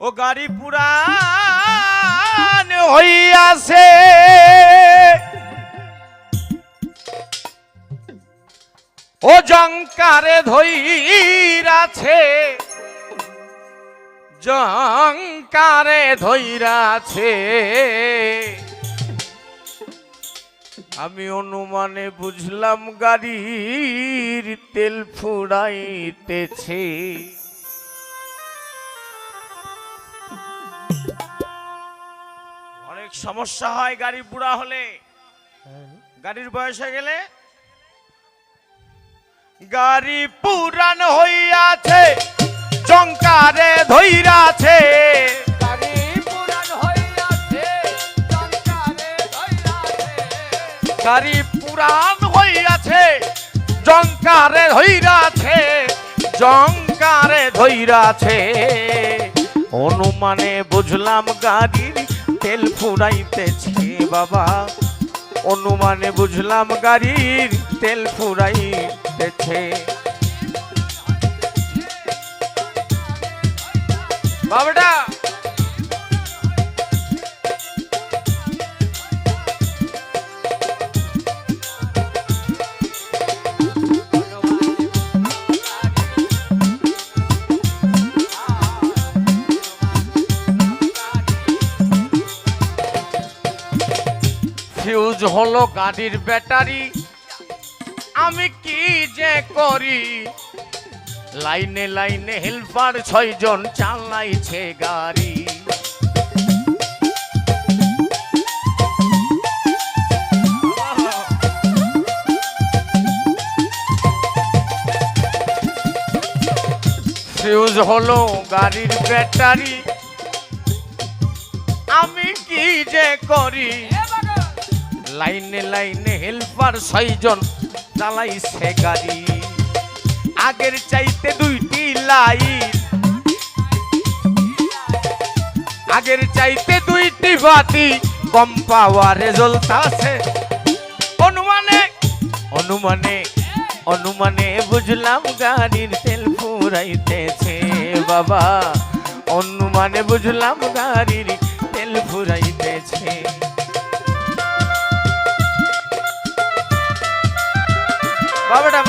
ও গাড়ি পুরান হইয়াছে ও জংকারে ধইরাছে জংকারে ধইরাছে আমি অনুমানে বুঝলাম গাড়ির তেল ফুরাইতেছে অনেক সমস্যা হয় গাড়ি বুড়া হলে গাড়ির বয়স হয়ে গেলে গাড়ি পুরান হইয়াছে জংকারে ধইরাছে গাড়ি পুরান হইয়াছে জংকারে ধইরাছে গাড়ি পুরান হইয়াছে জংকারে ধইরাছে জংকারে ধইরাছে অনুমানে বুঝলাম গাড়ির তেল ফুরাইতেছে বাবা অনুমানে বুঝলাম গাড়ির তেল ফুরাইতেছে বাবাটা ফিউজ হলো গাড়ির ব্যাটারি আমি কি যে করি লাইনে লাইনে হেল্পার 6 জন চালাইছে গাড়ি ফিউজ হলো গাড়ির ব্যাটারি আমি কি যে করি লাইনে লাইনে হেল্পার 6 জন চালাইছে গাড়ি আগের চাইতে 2টি লাইট আগের চাইতে 2টি বাতি কম পাওয়ারে জ্বলতাছে অনুমানে অনুমানে অনুমানে বুঝলাম গাড়ির তেল ফুরাইতেছে বাবা অনুমানে বুঝলাম গাড়ির তেল ফুরাইতেছে বাবাটা